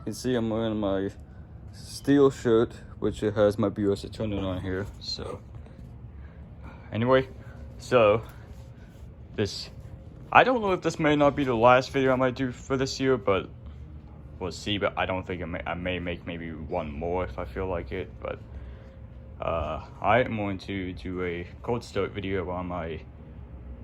You can see I'm wearing my Stihl shirt, which it has my BOS attendant on here. So anyway, so I don't know if this may not be the last video I might do for this year, but we'll see. But I don't think I may make maybe one more if I feel like it. But I am going to do a cold start video on my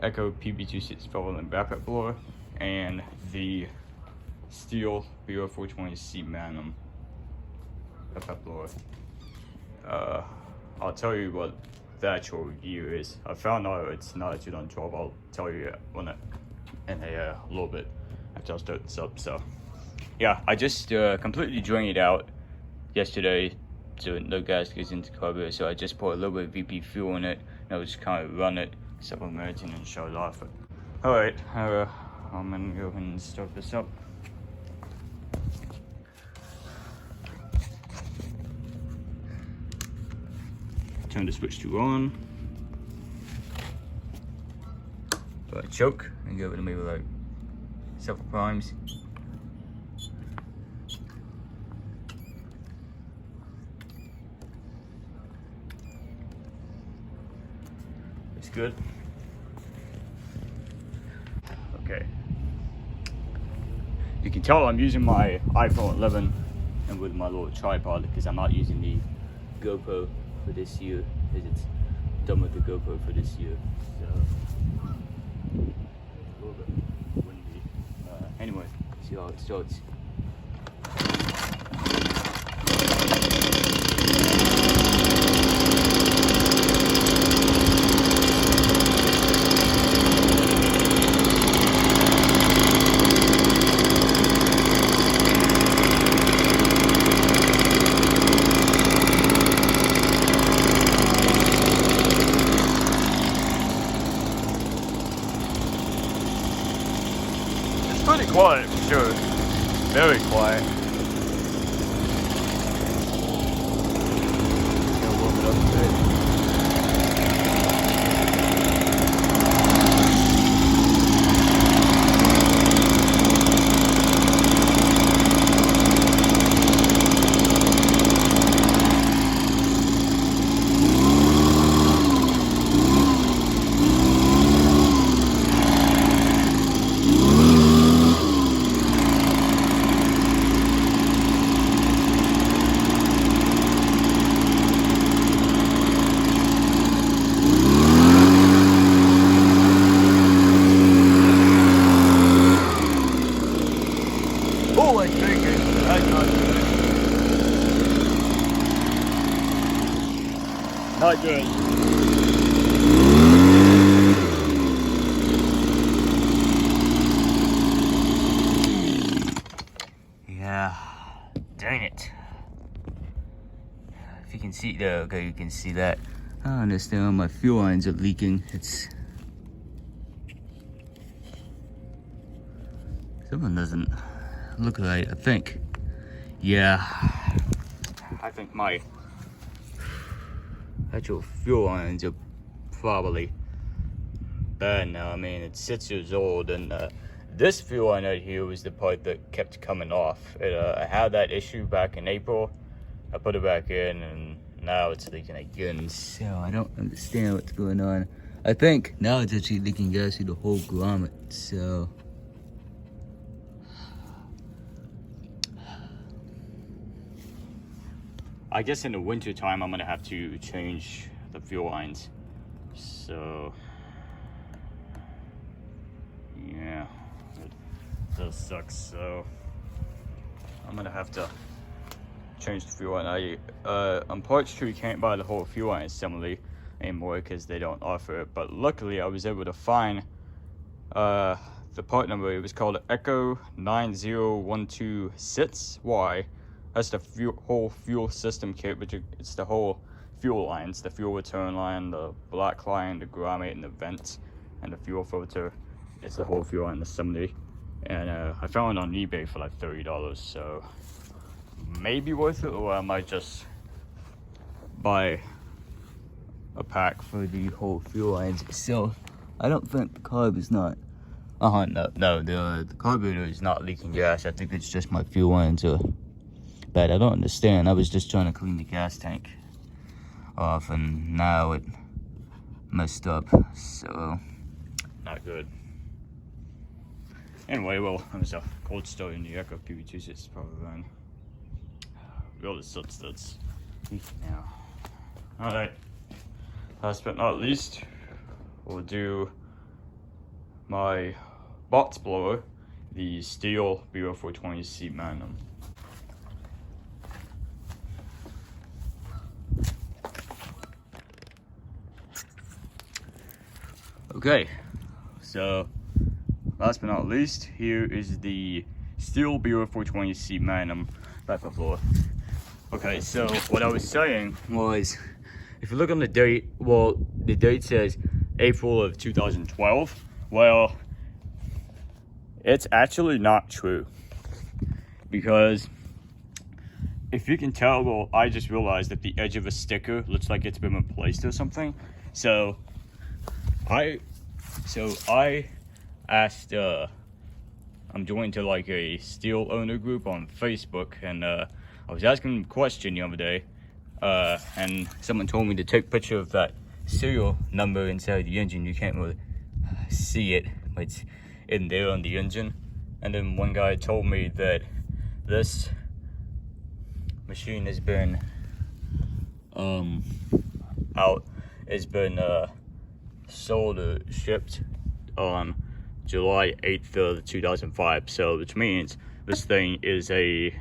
Echo PB-265ln backpack blower and the Stihl BR420C magnum backpack blower. I'll tell you what the actual review is. I found out it's not a 2012. I'll tell you when in a little bit after I start this up. So yeah, I just completely drained it out yesterday so no gas goes into the carburetor. So I just put a little bit of VP fuel in it and I just kind of run it several minutes and then shut it off. All right, I'm gonna go ahead and start this up. Turn the switch to on. Go ahead, choke and give it maybe like several primes. It's good. Okay. You can tell I'm using my iPhone 11 and with my little tripod because I'm not using the GoPro for this year because it's done with the GoPro for this year. So a little bit windy. Anyway, see how it starts. Pretty quiet for sure. Very quiet. Gonna warm it up a bit. Oh, I think that's not good. Not good. Yeah, dang it. If you can see there, okay, you can see that. I understand my fuel lines are leaking. Someone doesn't look right, I think. Yeah, I think my actual fuel lines are probably bad now. I mean, it's 6 years old, and this fuel line right here was the part that kept coming off. I had that issue back in April. I put it back in, and now it's leaking again. So I don't understand what's going on. I think now it's actually leaking gas through the whole grommet. So I guess in the winter time, I'm gonna have to change the fuel lines. So yeah, it does suck. So I'm gonna have to change the fuel line. I'm parts sure you can't buy the whole fuel line assembly anymore because they don't offer it. But luckily, I was able to find the part number. It was called Echo 9012C. That's the whole fuel system kit, which it's the whole fuel lines, the fuel return line, the black line, the grommet, and the vents, and the fuel filter. It's the whole fuel line assembly. And I found it on eBay for like $30, so maybe worth it, or I might just buy a pack for the whole fuel lines. So I don't think the carb is not, no, the carburetor is not leaking gas. I think it's just my fuel lines are But I don't understand. I was just trying to clean the gas tank off, and now it messed up, so not good. Anyway, well, it was a cold start in the Echo PB-265ln. All the studs now. Alright, last but not least, we'll do my box blower, the Stihl BR420C Magnum. Okay, so last but not least, here is the Stihl BR420C Magnum backpack blower. Okay, so what I was saying was, if you look on the date, well, the date says April of 2012. Well, it's actually not true, because if you can tell, well, I just realized that the edge of a sticker looks like it's been replaced or something. So I asked, I'm joined to like a Stihl owner group on Facebook, and I was asking a question the other day, and someone told me to take a picture of that serial number inside the engine. You can't really see it, but it's in there on the engine. And then one guy told me that this machine has been sold or shipped on July 8th of 2005, so which means this thing is a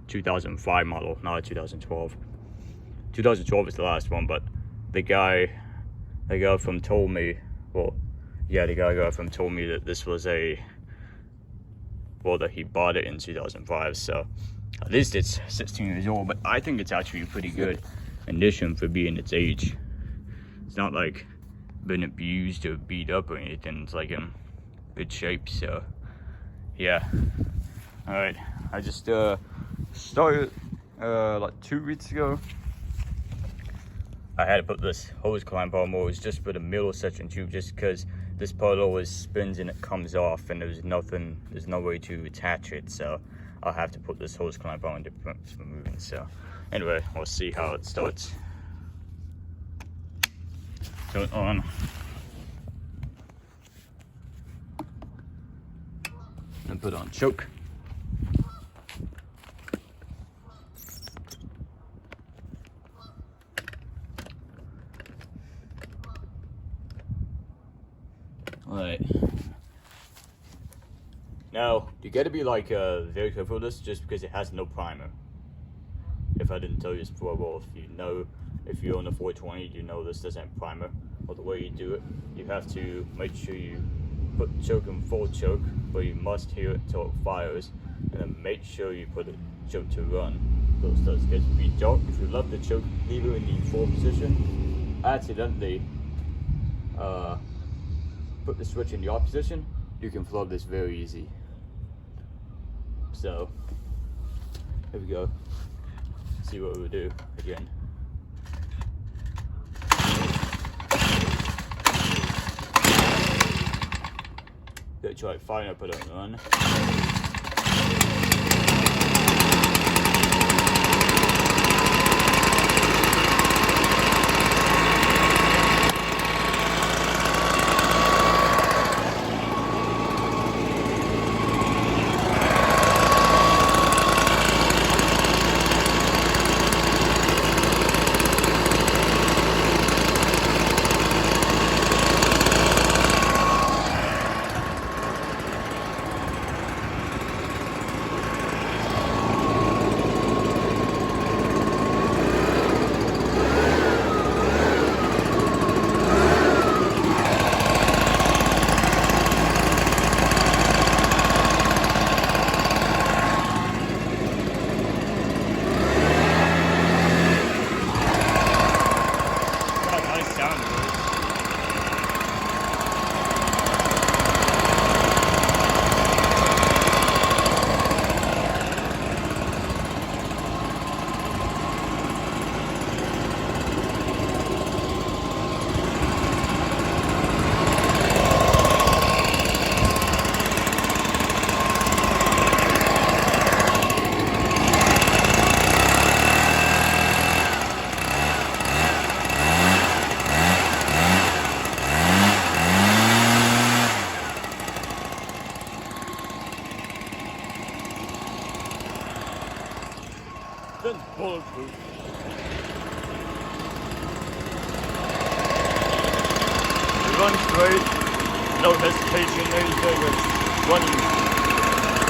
2005 model, not a 2012. 2012 is the last one, but the guy from told me, well, yeah, the guy from told me that this was that he bought it in 2005, so at least it's 16 years old. But I think it's actually a pretty good condition for being its age. It's not like been abused or beat up or anything. It's like in good shape, so yeah. All right, I just started like 2 weeks ago. I had to put this hose clamp on, more. It was just for the middle section tube, just because this part always spins and it comes off, and there's no way to attach it, so I'll have to put this hose clamp on to prevent it from moving. So anyway, we'll see how it starts. Turn it on. And put on choke. Alright. Now, you gotta be like very careful with this, just because it has no primer. If I didn't tell you this before, well, if you're on the 420, you know this doesn't have primer. Well, the way you do it, you have to make sure you put choke in full choke, but you must hear it until it fires, and then make sure you put the choke to run. Because if you left the choke lever in the full position, accidentally put the switch in the off position, you can flub this very easy. So here we go. See what we'll do again. Gonna try firing up it on run. Vin's bulletproof. It runs great, no hesitation, anything. It's running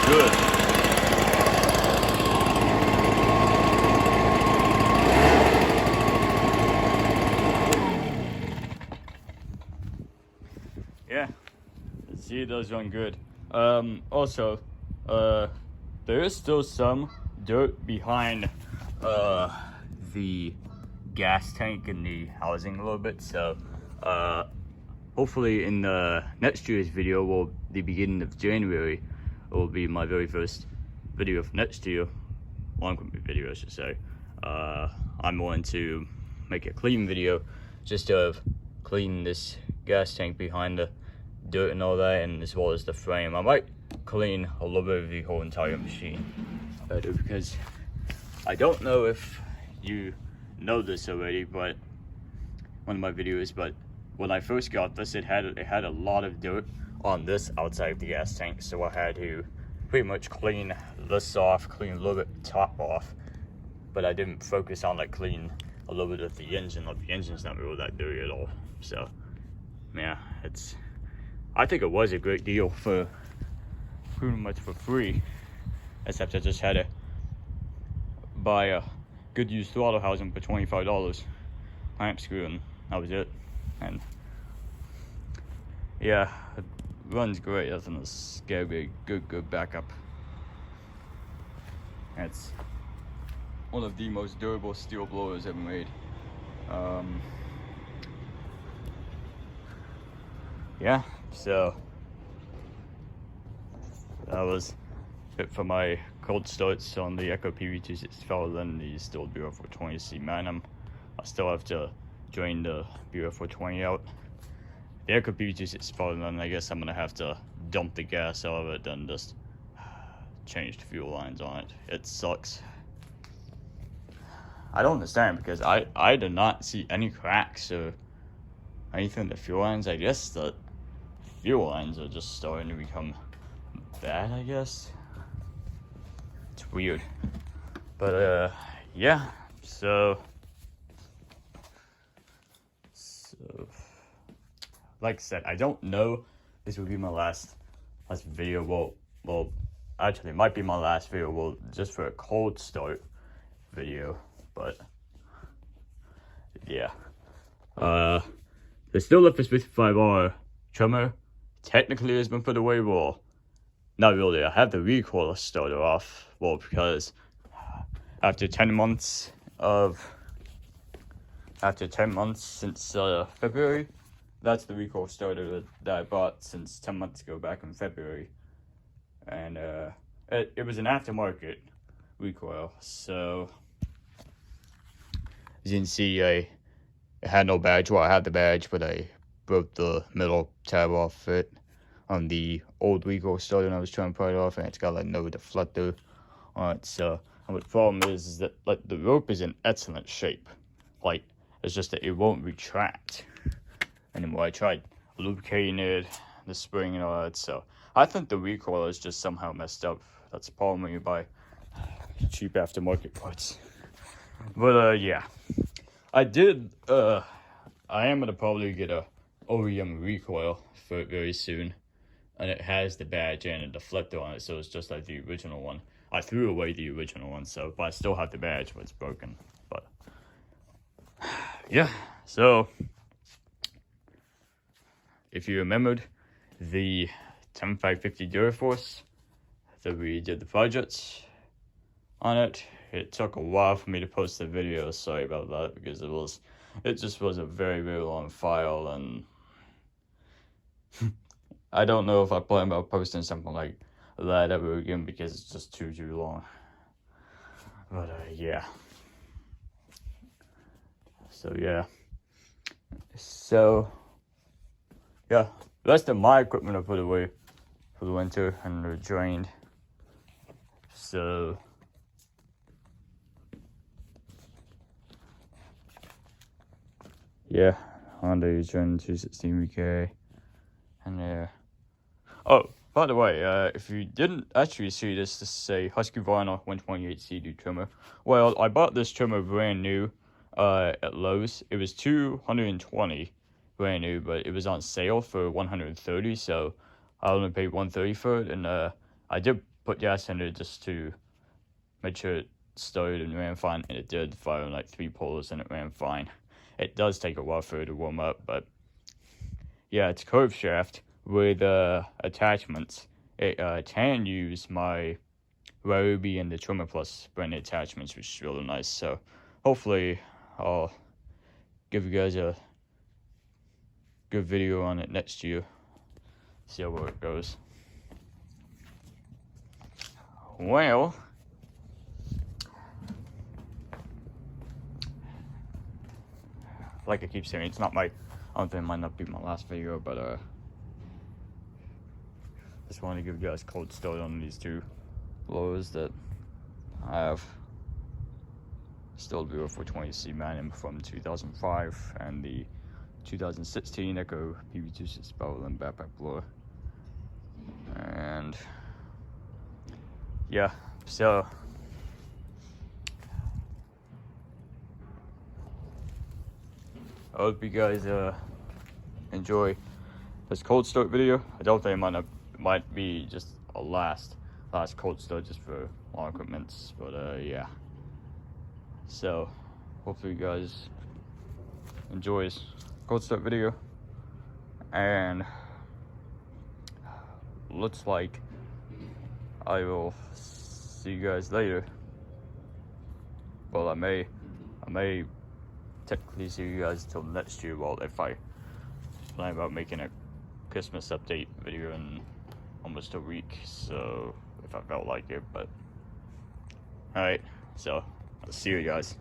good. Yeah, see, it does run good. Also, there is still some dirt behind the gas tank in the housing a little bit, so hopefully in next year's video, well, the beginning of January, will be my very first video for next year, long video I should say. I'm going to make a clean video just of cleaning this gas tank behind the dirt and all that, and as well as the frame. I might clean a little bit of the whole entire machine, because I don't know if you know this already, but one of my videos, but when I first got this, it had a lot of dirt on this outside of the gas tank, so I had to pretty much clean this off, clean a little bit of the top off, but I didn't focus on like cleaning a little bit of the engine. Like the engine's not really that dirty at all, so yeah, I think it was a great deal for pretty much for free, except I just had to buy a good used throttle housing for $25, clamp screw, and that was it. And yeah, it runs great. Doesn't it? Scare me. Good backup. It's one of the most durable steel blowers ever made. Yeah, so that was it for my cold starts on the Echo PB-265ln, the Stihl BR420C magnum. I still have to drain the BR420 out. The Echo PB-265ln, I guess I'm gonna have to dump the gas out of it and just change the fuel lines on it. It sucks. I don't understand, because I did not see any cracks or anything in the fuel lines. I guess the fuel lines are just starting to become bad, I guess. It's weird. But yeah, so like I said, I don't know this will be my last video. Well, actually it might be my last video, well, just for a cold start video, but yeah. The Stihl FS55R trimmer technically has been put away. Well, not really. I have the recoil started off, well, because after 10 months since February, that's the recoil starter that I bought since 10 months ago, back in February. And it was an aftermarket recoil, so as you can see, I had no badge. Well, I had the badge, but I broke the middle tab off it on the old recoil starter, and I was trying to pry it off, and it's got like no deflector on it. So the problem is that like the rope is in excellent shape. Like, it's just that it won't retract anymore. I tried lubricating it, the spring and all that, so I think the recoil is just somehow messed up. That's a problem when you buy cheap aftermarket parts. But yeah, I am gonna probably get a OEM recoil for it very soon, and it has the badge and a deflector on it, so it's just like the original one. I threw away the original one, but I still have the badge, but it's broken. But yeah, so if you remembered the 10550 Duraforce that we did the projects on it, it took a while for me to post the video. Sorry about that, because it just was a very, very long file, and I don't know if I plan about posting something like that ever again, because it's just too long. But yeah, so yeah, the rest of my equipment I put away for the winter and they're drained. So yeah, Honda Gen 216 VK, and oh, By the way, if you didn't actually see this, this is a Husqvarna 128 CD trimmer. Well, I bought this trimmer brand new at Lowe's. It was $220 brand new, but it was on sale for $130, so I only paid $130 for it. And I did put gas in it just to make sure it started and ran fine, and it did. Firing like 3 pulls and it ran fine. It does take a while for it to warm up, but yeah, it's curved shaft with attachments. It can use my Ryobi and the Trimmer Plus branded attachments, which is really nice. So hopefully I'll give you guys a good video on it next year. See how it goes. Well, like I keep saying, it's not my, I don't think it might not be my last video, but just wanted to give you guys a cold start on these 2 blowers that I have. Stihl BR420C magnum from 2005 and the 2016 Echo PB-265ln backpack blower. And yeah, so I hope you guys enjoy this cold start video. I don't think it might be just a last cold start just for long equipments, but yeah. So hopefully you guys enjoy this cold start video, and looks like I will see you guys later. Well, I may technically see you guys till next year. Well, if I plan about making a Christmas update video in almost a week, so if I felt like it, but alright, so I'll see you guys.